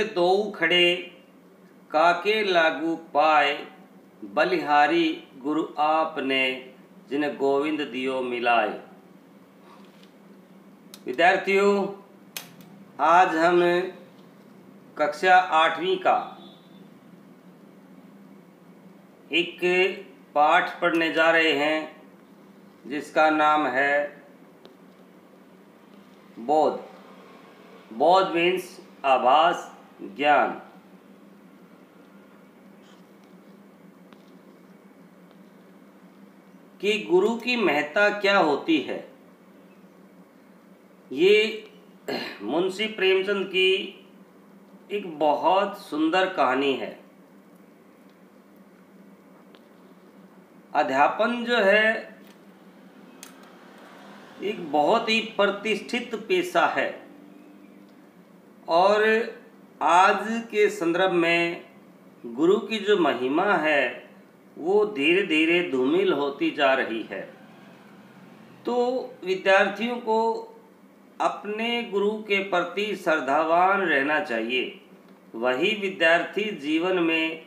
दो खड़े, काके लागू पाए, बलिहारी गुरु आपने, जिन गोविंद दियो मिलाए। विद्यार्थियों, आज हम कक्षा 8वीं का एक पाठ पढ़ने जा रहे हैं जिसका नाम है बोध। बोध मीन्स आभास, ज्ञान। कि गुरु की महत्ता क्या होती है, ये मुंशी प्रेमचंद की एक बहुत सुंदर कहानी है। अध्यापन जो है एक बहुत ही प्रतिष्ठित पेशा है और आज के संदर्भ में गुरु की जो महिमा है वो धीरे धीरे धूमिल होती जा रही है। तो विद्यार्थियों को अपने गुरु के प्रति श्रद्धावान रहना चाहिए। वही विद्यार्थी जीवन में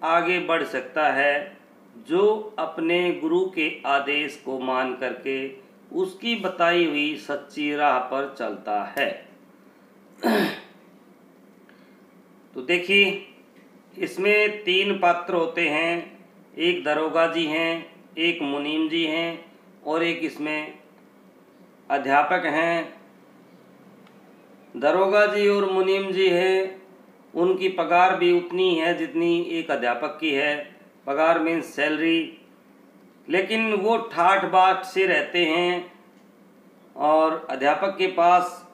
आगे बढ़ सकता है जो अपने गुरु के आदेश को मान करके उसकी बताई हुई सच्ची राह पर चलता है। तो देखिए, इसमें 3 पात्र होते हैं। एक दरोगा जी हैं, एक मुनीम जी हैं और एक इसमें अध्यापक हैं। दरोगा जी और मुनीम जी हैं, उनकी पगार भी उतनी है जितनी एक अध्यापक की है। पगार मीन्स सैलरी। लेकिन वो ठाठ बाट से रहते हैं और अध्यापक के पास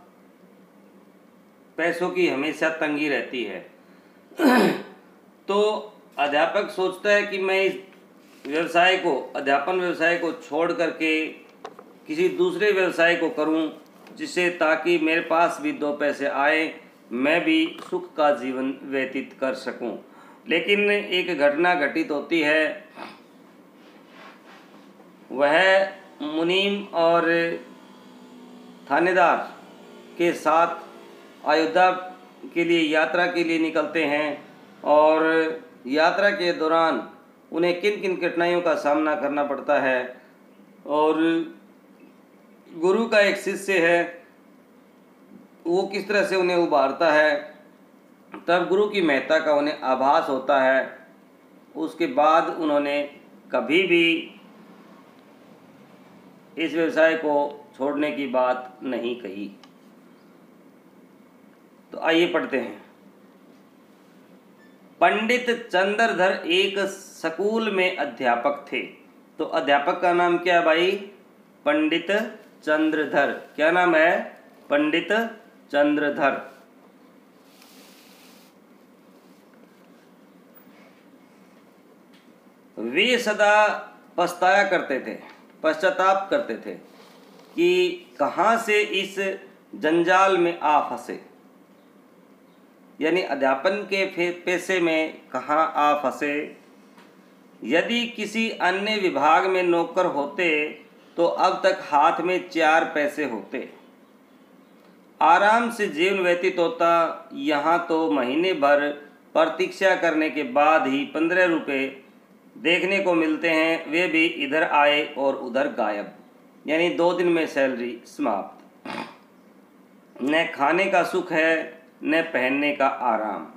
पैसों की हमेशा तंगी रहती है। तो अध्यापक सोचता है कि मैं इस व्यवसाय को, अध्यापन व्यवसाय को छोड़ करके किसी दूसरे व्यवसाय को करूं, जिससे ताकि मेरे पास भी 2 पैसे आए, मैं भी सुख का जीवन व्यतीत कर सकूं। लेकिन एक घटना घटित होती है। वह मुनीम और थानेदार के साथ अयोध्या के लिए यात्रा के लिए निकलते हैं और यात्रा के दौरान उन्हें किन किन कठिनाइयों का सामना करना पड़ता है। और गुरु का एक शिष्य है, वो किस तरह से उन्हें उभारता है, तब गुरु की महत्ता का उन्हें आभास होता है। उसके बाद उन्होंने कभी भी इस व्यवसाय को छोड़ने की बात नहीं कही। तो आइए पढ़ते हैं। पंडित चंद्रधर एक स्कूल में अध्यापक थे। तो अध्यापक का नाम क्या है भाई? पंडित चंद्रधर। क्या नाम है? पंडित चंद्रधर। वे सदा पश्चाताप करते थे कि कहाँ से इस जंजाल में आ फंसे, यानी अध्यापन के पेशे में कहाँ आ फंसे। यदि किसी अन्य विभाग में नौकर होते तो अब तक हाथ में 4 पैसे होते, आराम से जीवन व्यतीत होता। यहाँ तो महीने भर प्रतीक्षा करने के बाद ही 15 रुपये देखने को मिलते हैं, वे भी इधर आए और उधर गायब, यानी 2 दिन में सैलरी समाप्त। न खाने का सुख है न पहनने का आराम।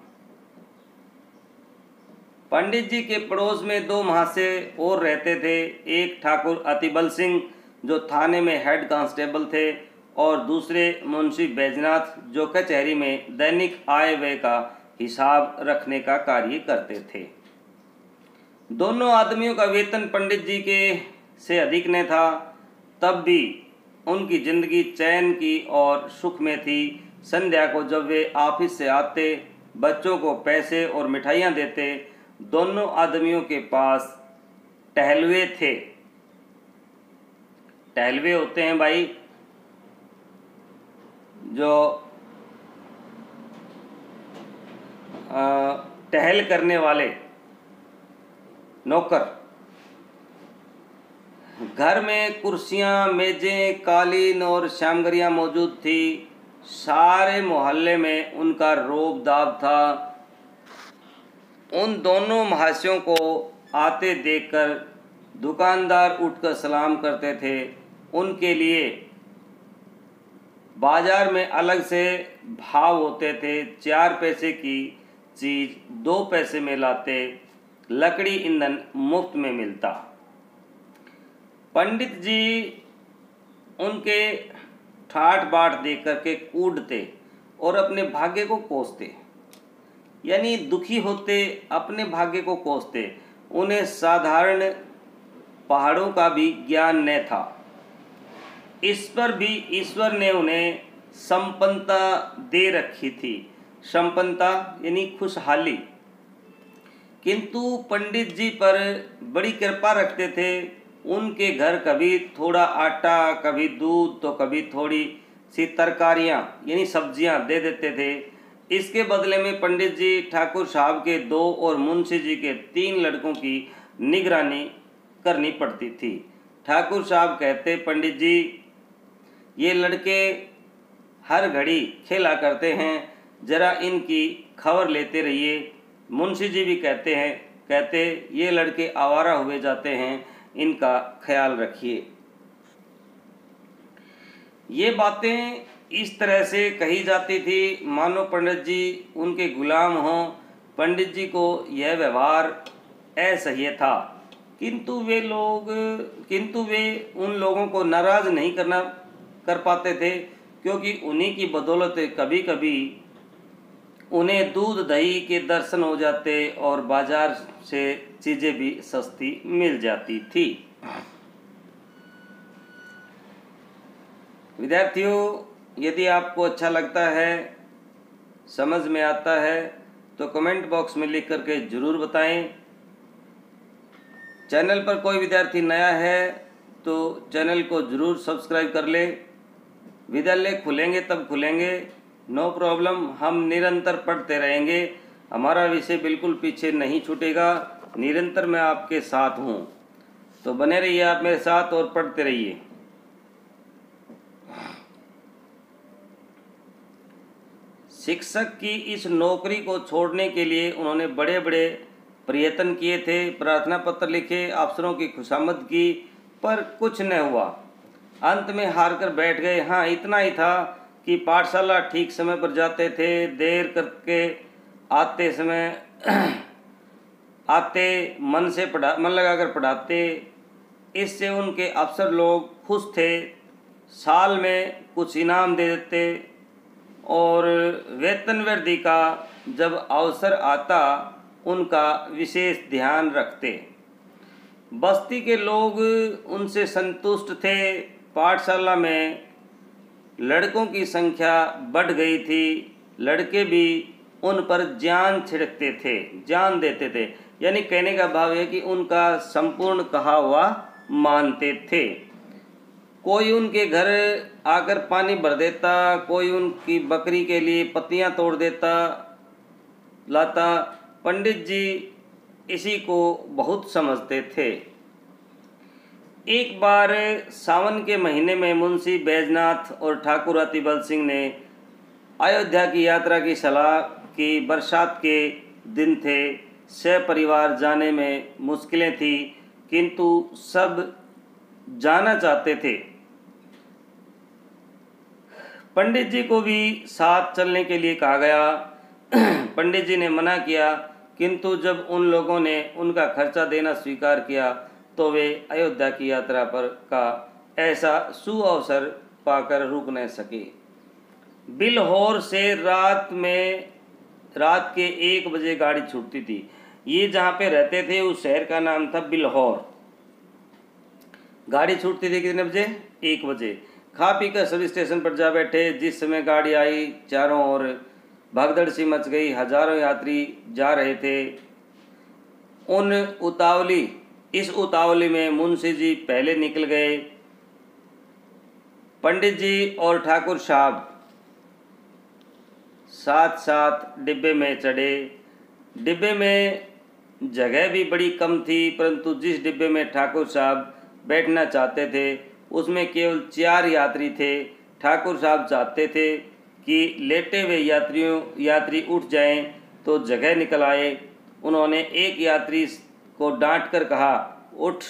पंडित जी के पड़ोस में 2 महाशय और रहते थे। एक ठाकुर अतिबल सिंह जो थाने में हेड कांस्टेबल थे और दूसरे मुंशी बैजनाथ जो कचहरी में दैनिक आय व्यय का हिसाब रखने का कार्य करते थे। दोनों आदमियों का वेतन पंडित जी के से अधिक न था, तब भी उनकी जिंदगी चैन की और सुख में थी। संध्या को जब वे ऑफिस से आते, बच्चों को पैसे और मिठाइयाँ देते। दोनों आदमियों के पास टहलवे थे। टहलवे होते हैं भाई जो टहल करने वाले नौकर। घर में कुर्सियाँ, मेजें, कालीन और श्यामगरियाँ मौजूद थी। सारे मोहल्ले में उनका रोब दाब था। उन दोनों महाशयों को आते देखकर दुकानदार उठकर सलाम करते थे। उनके लिए बाजार में अलग से भाव होते थे। 4 पैसे की चीज़ 2 पैसे में लाते, लकड़ी ईंधन मुफ्त में मिलता। पंडित जी उनके ठाट बाट देख करके कूदते और अपने भाग्य को कोसते, यानी दुखी होते, अपने भाग्य को कोसते। उन्हें साधारण पहाड़ों का भी ज्ञान न था। इस पर भी ईश्वर ने उन्हें संपन्नता दे रखी थी। संपन्नता यानी खुशहाली। किंतु पंडित जी पर बड़ी कृपा रखते थे। उनके घर कभी थोड़ा आटा, कभी दूध, तो कभी थोड़ी सी तरकारियाँ यानी सब्जियाँ दे देते थे। इसके बदले में पंडित जी ठाकुर साहब के 2 और मुंशी जी के 3 लड़कों की निगरानी करनी पड़ती थी। ठाकुर साहब कहते, पंडित जी ये लड़के हर घड़ी खेला करते हैं, जरा इनकी खबर लेते रहिए। मुंशी जी भी कहते ये लड़के आवारा हुए जाते हैं, इनका ख्याल रखिए। ये बातें इस तरह से कही जाती थी मानो पंडित जी उनके गुलाम हों। पंडित जी को यह व्यवहार असह्य था, किंतु वे उन लोगों को नाराज नहीं कर पाते थे, क्योंकि उन्हीं की बदौलत कभी कभी उन्हें दूध दही के दर्शन हो जाते और बाजार से चीज़ें भी सस्ती मिल जाती थी। विद्यार्थियों, यदि आपको अच्छा लगता है, समझ में आता है, तो कमेंट बॉक्स में लिख करके ज़रूर बताएं। चैनल पर कोई विद्यार्थी नया है तो चैनल को ज़रूर सब्सक्राइब कर ले। विद्यालय खुलेंगे तब खुलेंगे, नो प्रॉब्लम, हम निरंतर पढ़ते रहेंगे। हमारा विषय बिल्कुल पीछे नहीं छूटेगा, निरंतर मैं आपके साथ हूँ। तो बने रहिए आप मेरे साथ और पढ़ते रहिए। शिक्षक की इस नौकरी को छोड़ने के लिए उन्होंने बड़े बड़े प्रयत्न किए थे, प्रार्थना पत्र लिखे, अफसरों की खुशामद की, पर कुछ न हुआ। अंत में हार कर बैठ गए। हाँ, इतना ही था कि पाठशाला ठीक समय पर जाते थे, देर करके आते मन लगाकर पढ़ाते। इससे उनके अफसर लोग खुश थे, साल में कुछ इनाम दे देते और वेतन वृद्धि का जब अवसर आता उनका विशेष ध्यान रखते। बस्ती के लोग उनसे संतुष्ट थे। पाठशाला में लड़कों की संख्या बढ़ गई थी। लड़के भी उन पर जान छिड़कते थे, जान देते थे, यानी कहने का भाव है कि उनका संपूर्ण कहा हुआ मानते थे। कोई उनके घर आकर पानी भर देता, कोई उनकी बकरी के लिए पत्तियां तोड़ लाता। पंडित जी इसी को बहुत समझते थे। एक बार सावन के महीने में मुंशी बैजनाथ और ठाकुर अतिबल सिंह ने अयोध्या की यात्रा की सलाह की। बरसात के दिन थे, सपरिवार जाने में मुश्किलें थी, किंतु सब जाना चाहते थे। पंडित जी को भी साथ चलने के लिए कहा गया। पंडित जी ने मना किया, किंतु जब उन लोगों ने उनका खर्चा देना स्वीकार किया तो वे अयोध्या की यात्रा पर का ऐसा सुअवसर पाकर रुक न सके। बिलहौर से रात के 1 बजे गाड़ी छूटती थी। ये जहाँ पे रहते थे उस शहर का नाम था बिलहौर। गाड़ी छूटती थी कितने बजे? 1 बजे। खा पी कर सभी स्टेशन पर जा बैठे। जिस समय गाड़ी आई, चारों ओर भगदड़ सी मच गई। हजारों यात्री जा रहे थे। इस उतावली में मुंशी जी पहले निकल गए। पंडित जी और ठाकुर साहब साथ साथ डिब्बे में चढ़े। डिब्बे में जगह भी बड़ी कम थी, परंतु जिस डिब्बे में ठाकुर साहब बैठना चाहते थे उसमें केवल 4 यात्री थे। ठाकुर साहब चाहते थे कि लेटे हुए यात्री उठ जाएं तो जगह निकल आए। उन्होंने एक यात्री को डांट कर कहा, उठ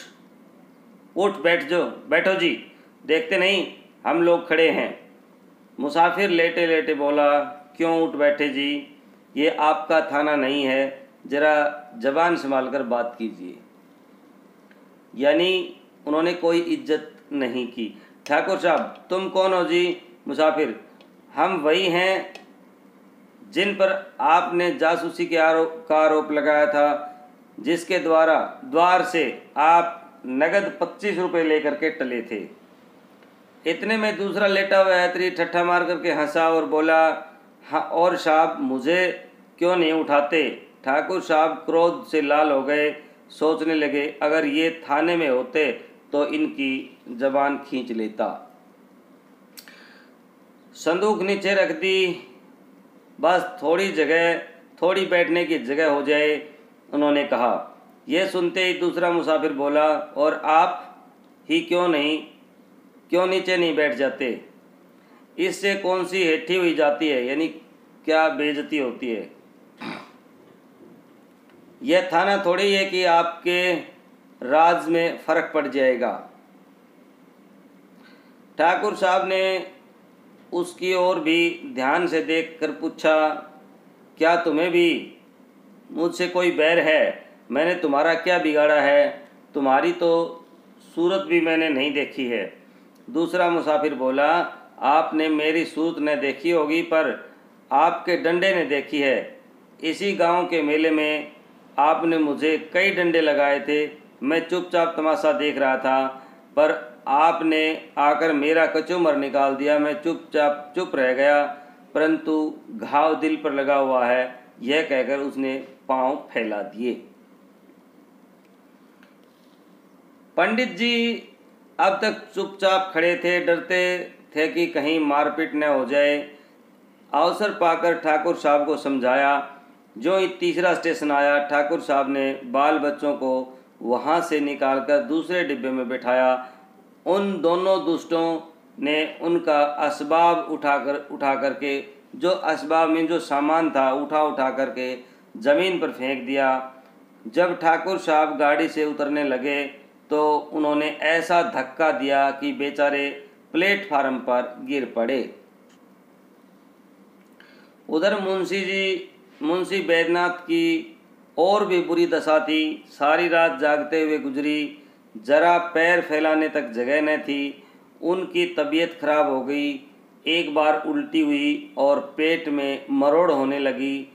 उठ बैठो जी, देखते नहीं हम लोग खड़े हैं। मुसाफिर लेटे लेटे बोला, क्यों उठ बैठे जी, ये आपका थाना नहीं है, ज़रा ज़बान संभाल कर बात कीजिए। यानी उन्होंने कोई इज्जत नहीं की। ठाकुर साहब, तुम कौन हो जी? मुसाफिर, हम वही हैं जिन पर आपने जासूसी का आरोप लगाया था, जिसके द्वार से आप नगद 25 रुपये लेकर के टले थे। इतने में दूसरा लेटा हुआ यात्री ठट्ठा मार करके हंसा और बोला, हाँ और साहब मुझे क्यों नहीं उठाते? ठाकुर साहब क्रोध से लाल हो गए, सोचने लगे अगर ये थाने में होते तो इनकी जबान खींच लेता। संदूक नीचे रख दी, बस थोड़ी बैठने की जगह हो जाए, उन्होंने कहा। यह सुनते ही दूसरा मुसाफिर बोला, और आप ही क्यों नीचे नहीं बैठ जाते? इससे कौन सी हेठी हुई जाती है, यानी क्या बेइज्जती होती है? यह थाना थोड़ी है कि आपके राज में फर्क पड़ जाएगा। ठाकुर साहब ने उसकी ओर भी ध्यान से देखकर पूछा, क्या तुम्हें भी मुझसे कोई बैर है? मैंने तुम्हारा क्या बिगाड़ा है? तुम्हारी तो सूरत भी मैंने नहीं देखी है। दूसरा मुसाफिर बोला, आपने मेरी सूरत न देखी होगी पर आपके डंडे ने देखी है। इसी गांव के मेले में आपने मुझे कई डंडे लगाए थे, मैं चुपचाप तमाशा देख रहा था, पर आपने आकर मेरा कचूमर निकाल दिया। मैं चुप रह गया, परंतु घाव दिल पर लगा हुआ है, यह कहकर उसने पांव फैला दिए। पंडित जी अब तक चुपचाप खड़े थे, डरते थे कि कहीं मारपीट न हो जाए। अवसर पाकर ठाकुर साहब को समझाया। जो ही तीसरा स्टेशन आया, ठाकुर साहब ने बाल बच्चों को वहां से निकालकर दूसरे डिब्बे में बैठाया। उन दोनों दुष्टों ने उनका असबाब उठा करके जो असबाब में जो सामान था उठा करके ज़मीन पर फेंक दिया। जब ठाकुर साहब गाड़ी से उतरने लगे तो उन्होंने ऐसा धक्का दिया कि बेचारे प्लेटफार्म पर गिर पड़े। उधर मुंशी बैद्यनाथ की और भी बुरी दशा थी। सारी रात जागते हुए गुजरी, जरा पैर फैलाने तक जगह न थी। उनकी तबीयत खराब हो गई, एक बार उल्टी हुई और पेट में मरोड़ होने लगी।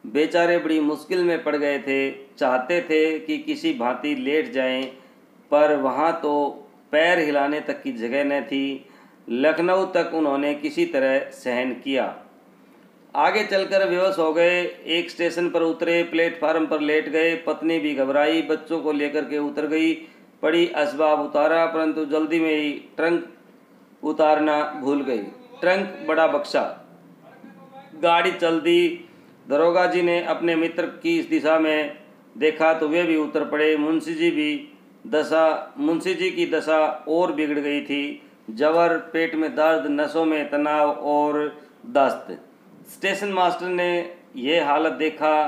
बेचारे बड़ी मुश्किल में पड़ गए थे, चाहते थे कि किसी भांति लेट जाएं, पर वहाँ तो पैर हिलाने तक की जगह न थी। लखनऊ तक उन्होंने किसी तरह सहन किया। आगे चलकर बेहोश हो गए। एक स्टेशन पर उतरे, प्लेटफार्म पर लेट गए। पत्नी भी घबराई, बच्चों को लेकर के उतर गई, पड़ी असबाब उतारा, परंतु जल्दी में ही ट्रंक उतारना भूल गई। ट्रंक बड़ा बक्सा। गाड़ी चल दी। दरोगा जी ने अपने मित्र की इस दिशा में देखा तो वे भी उतर पड़े। मुंशी जी की दशा और बिगड़ गई थी। जवर, पेट में दर्द, नसों में तनाव और दस्त। स्टेशन मास्टर ने यह हालत देखा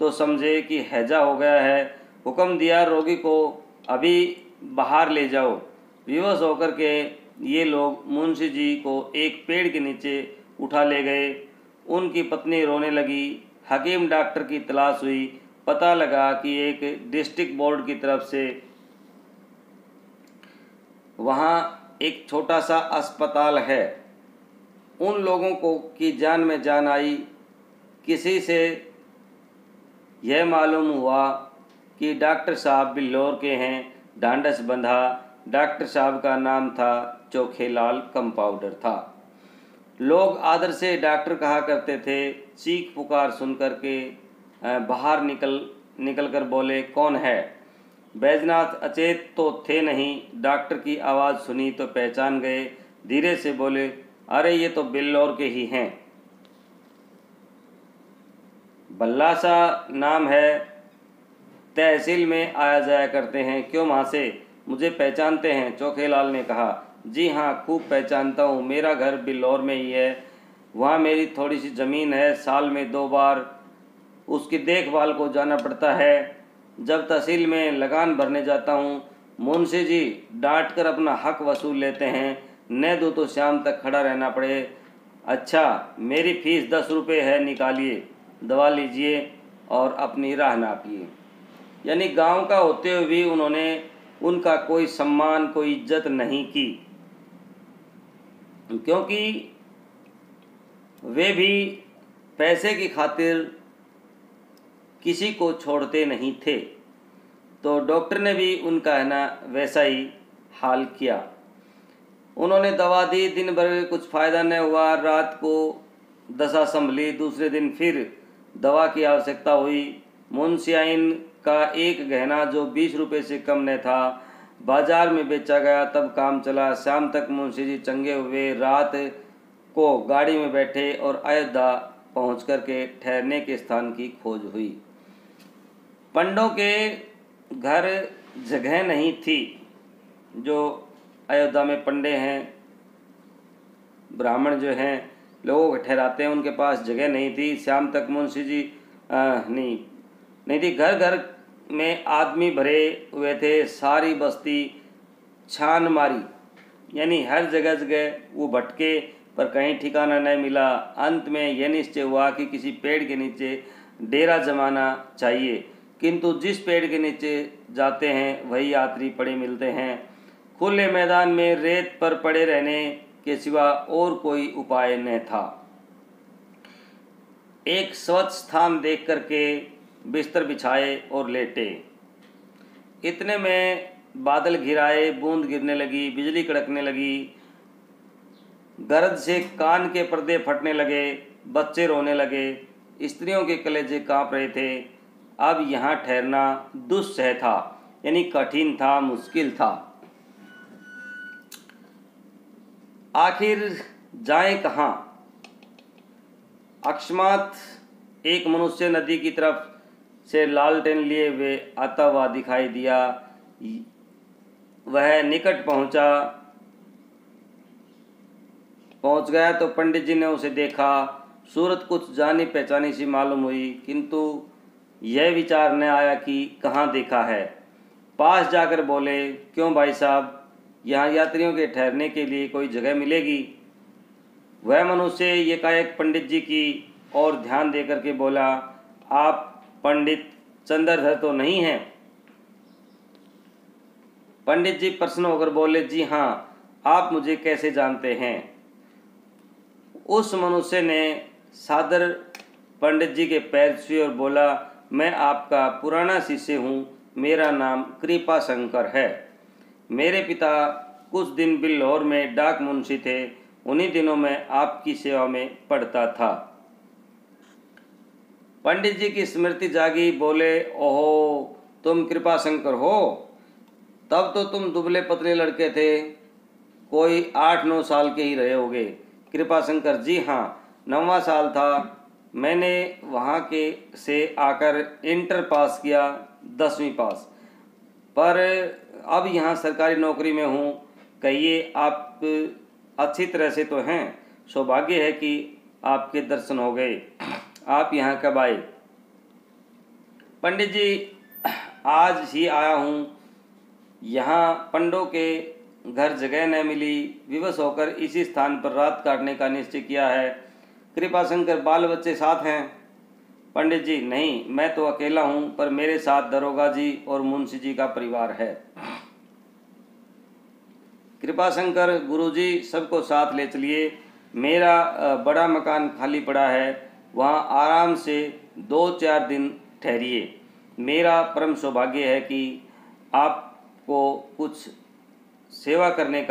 तो समझे कि हैजा हो गया है। हुक्म दिया, रोगी को अभी बाहर ले जाओ। बेहोश होकर के ये लोग मुंशी जी को एक पेड़ के नीचे उठा ले गए। उनकी पत्नी रोने लगी। हकीम डॉक्टर की तलाश हुई। पता लगा कि एक डिस्ट्रिक्ट बोर्ड की तरफ से वहाँ एक छोटा सा अस्पताल है। उन लोगों को की जान में जान आई। किसी से यह मालूम हुआ कि डॉक्टर साहब बिल्लौर के हैं। ढांढस बंधा। डॉक्टर साहब का नाम था चोखेलाल कंपाउंडर था। लोग आदर से डॉक्टर कहा करते थे। चीख पुकार सुन करके बाहर निकल कर बोले, कौन है? बैजनाथ अचेत तो थे नहीं, डॉक्टर की आवाज़ सुनी तो पहचान गए। धीरे से बोले, अरे ये तो बिल्लौर के ही हैं। बल्ला सा नाम है, तहसील में आया जाया करते हैं। क्यों महाशय, मुझे पहचानते हैं? चोखेलाल ने कहा, जी हाँ, खूब पहचानता हूँ, मेरा घर बिल्लौर में ही है। वहाँ मेरी थोड़ी सी ज़मीन है, साल में 2 बार उसकी देखभाल को जाना पड़ता है। जब तहसील में लगान भरने जाता हूँ, मुंशी जी डांट कर अपना हक वसूल लेते हैं, न दो तो शाम तक खड़ा रहना पड़े। अच्छा, मेरी फीस 10 रुपये है, निकालिए, दवा लीजिए और अपनी राह नापिए। यानी गांव का होते हुए भी उन्होंने उनका कोई सम्मान, कोई इज्जत नहीं की, क्योंकि वे भी पैसे की खातिर किसी को छोड़ते नहीं थे। तो डॉक्टर ने भी उनका है ना वैसा ही हाल किया। उन्होंने दवा दी, दिन भर कुछ फ़ायदा न हुआ। रात को दशा संभली, दूसरे दिन फिर दवा की आवश्यकता हुई। मुंशियाइन का एक गहना जो 20 रुपये से कम न था, बाजार में बेचा गया, तब काम चला। शाम तक मुंशी जी चंगे हुए। रात को गाड़ी में बैठे और अयोध्या पहुँच कर के ठहरने के स्थान की खोज हुई। पंडों के घर जगह नहीं थी। जो अयोध्या में पंडे हैं, ब्राह्मण जो हैं, लोगों को ठहराते हैं, उनके पास जगह नहीं थी। शाम तक मुंशी जी नहीं थी। घर घर में आदमी भरे हुए थे। सारी बस्ती छान मारी, यानी हर जगह जगह वो भटके, पर कहीं ठिकाना नहीं मिला। अंत में यह निश्चय हुआ कि किसी पेड़ के नीचे डेरा जमाना चाहिए, किंतु जिस पेड़ के नीचे जाते हैं वही यात्री पड़े मिलते हैं। खुले मैदान में रेत पर पड़े रहने के सिवा और कोई उपाय न था। एक स्वच्छ स्थान देख करके बिस्तर बिछाए और लेटे। इतने में बादल घिराए, बूंद गिरने लगी, बिजली कड़कने लगी, गरज से कान के पर्दे फटने लगे, बच्चे रोने लगे, स्त्रियों के कलेजे कांप रहे थे। अब यहाँ ठहरना दुस्सह था, यानी कठिन था, मुश्किल था। आखिर जाएं कहाँ? अकस्मात एक मनुष्य नदी की तरफ से लालटेन लिए हुए आता हुआ दिखाई दिया। वह निकट पहुंच गया तो पंडित जी ने उसे देखा। सूरत कुछ जानी पहचानी सी मालूम हुई, किंतु यह विचार न आया कि कहाँ देखा है। पास जाकर बोले, क्यों भाई साहब, यहाँ यात्रियों के ठहरने के लिए कोई जगह मिलेगी? वह मनुष्य एकाएक पंडित जी की ओर ध्यान देकर के बोला, आप पंडित चंद्रधर तो नहीं हैं? पंडित जी प्रसन्न होकर बोले, जी हाँ, आप मुझे कैसे जानते हैं? उस मनुष्य ने सादर पंडित जी के पैर छुए और बोला, मैं आपका पुराना शिष्य हूँ, मेरा नाम कृपा शंकर है। मेरे पिता कुछ दिन बिल्लौर में डाक मुंशी थे, उन्हीं दिनों में आपकी सेवा में पढ़ता था। पंडित जी की स्मृति जागी। बोले, ओहो, तुम कृपा शंकर हो? तब तो तुम दुबले पतले लड़के थे, कोई 8-9 साल के ही रहे होगे। कृपा शंकर, जी हाँ, 9वां साल था। मैंने वहाँ के से आकर इंटर पास किया, 10वीं पास, पर अब यहाँ सरकारी नौकरी में हूँ। कहिए, आप अच्छी तरह से तो हैं? सौभाग्य है कि आपके दर्शन हो गए। आप यहाँ कब आए? पंडित जी, आज ही आया हूँ। यहाँ पंडों के घर जगह न मिली, विवश होकर इसी स्थान पर रात काटने का निश्चय किया है। कृपा शंकर, बाल बच्चे साथ हैं? पंडित जी, नहीं, मैं तो अकेला हूँ, पर मेरे साथ दरोगा जी और मुंशी जी का परिवार है। कृपा शंकर, गुरुजी सबको साथ ले चलिए। मेरा बड़ा मकान खाली पड़ा है, वहाँ आराम से 2-4 दिन ठहरिए। मेरा परम सौभाग्य है कि आपकी कुछ सेवा करने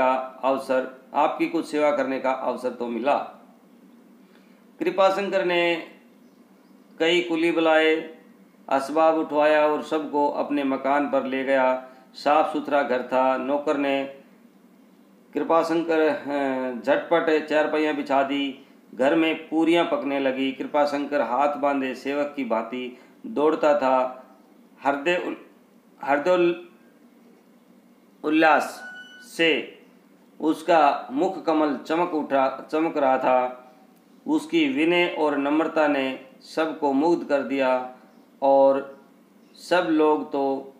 का अवसर तो मिला। कृपा शंकर ने कई कुली बुलाए, असबाब उठवाया और सबको अपने मकान पर ले गया। साफ सुथरा घर था। नौकर ने कृपाशंकर झटपट चारपाइयाँ बिछा दी। घर में पूरियाँ पकने लगी। कृपाशंकर हाथ बांधे सेवक की भांति दौड़ता था। हृदय उल्लास से उसका मुख कमल चमक रहा था। उसकी विनय और नम्रता ने सबको मुग्ध कर दिया और सब लोग तो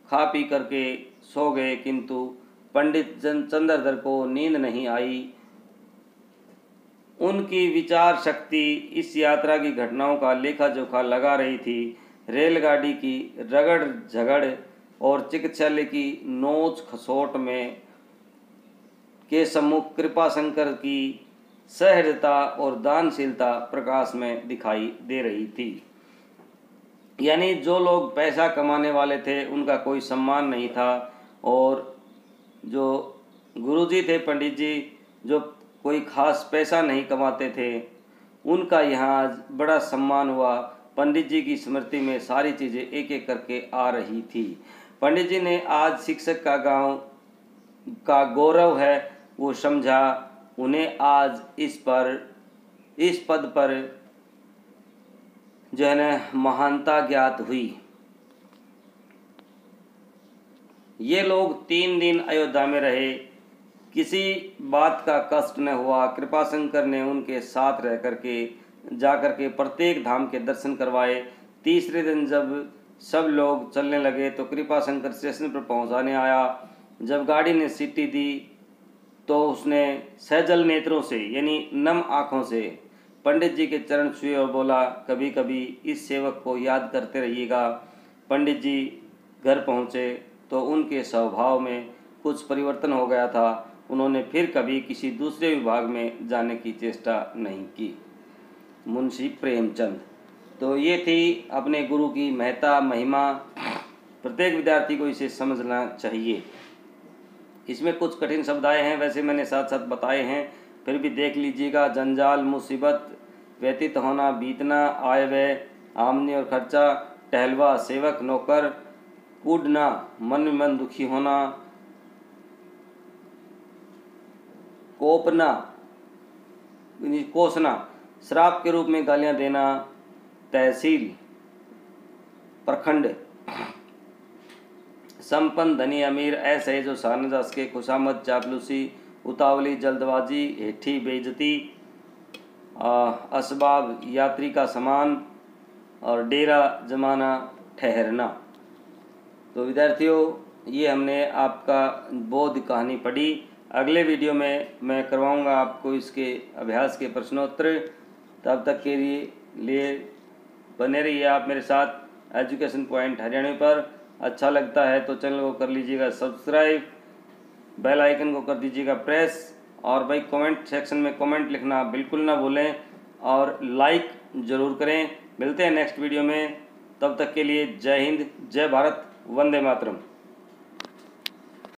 खा पी करके सो गए, किंतु पंडित चंद्रधर को नींद नहीं आई। उनकी विचार शक्ति इस यात्रा की घटनाओं का लेखा जोखा लगा रही थी। रेलगाड़ी की रगड़ झगड़ और चिकित्सालय की नोच खसोट में के सम्मुख कृपाशंकर की सहजता और दानशीलता प्रकाश में दिखाई दे रही थी। यानी जो लोग पैसा कमाने वाले थे उनका कोई सम्मान नहीं था, और जो गुरुजी थे, पंडित जी, जो कोई खास पैसा नहीं कमाते थे, उनका यहाँ आज बड़ा सम्मान हुआ। पंडित जी की स्मृति में सारी चीज़ें एक एक करके आ रही थी। पंडित जी ने आज शिक्षक का गांव का गौरव है वो समझा। उन्हें आज इस पद पर जो है ना महानता ज्ञात हुई। ये लोग 3 दिन अयोध्या में रहे, किसी बात का कष्ट न हुआ। कृपाशंकर ने उनके साथ रह करके जाकर के प्रत्येक धाम के दर्शन करवाए। तीसरे दिन जब सब लोग चलने लगे तो कृपाशंकर स्टेशन पर पहुंचाने आया। जब गाड़ी ने सीटी दी तो उसने सहजल नेत्रों से यानी नम आँखों से पंडित जी के चरण छुए और बोला, कभी कभी इस सेवक को याद करते रहिएगा। पंडित जी घर पहुँचे तो उनके स्वभाव में कुछ परिवर्तन हो गया था। उन्होंने फिर कभी किसी दूसरे विभाग में जाने की चेष्टा नहीं की। मुंशी प्रेमचंद। तो ये थी अपने गुरु की महत्ता महिमा। प्रत्येक विद्यार्थी को इसे समझना चाहिए। इसमें कुछ कठिन शब्द आए हैं, वैसे मैंने साथ साथ बताए हैं, फिर भी देख लीजिएगा। जंजाल, मुसीबत, व्यतीत होना, बीतना, आय व्यय, आमदनी और खर्चा, टहलवा, सेवक, नौकर, कूदना, मन में मन दुखी होना, कोसना, श्राप के रूप में गालियां देना, तहसील, प्रखंड, संपन्न, धनी, अमीर, असहज और शानदास के, खुशामद, चापलूसी, उतावली, जल्दबाजी, हेठी, बेइज्जती, असबाब, यात्री का सामान, और डेरा जमाना, ठहरना। तो विद्यार्थियों, ये हमने आपका बोध कहानी पढ़ी। अगले वीडियो में मैं करवाऊंगा आपको इसके अभ्यास के प्रश्नोत्तर। तब तक के लिए बने रहिए आप मेरे साथ एजुकेशन पॉइंट हरियाणवी पर। अच्छा लगता है तो चैनल को कर लीजिएगा सब्सक्राइब, बेल आइकन को कर दीजिएगा प्रेस, और भाई कमेंट सेक्शन में कमेंट लिखना बिल्कुल ना भूलें, और लाइक ज़रूर करें। मिलते हैं नेक्स्ट वीडियो में, तब तक के लिए जय हिंद, जय भारत, वंदे मातरम।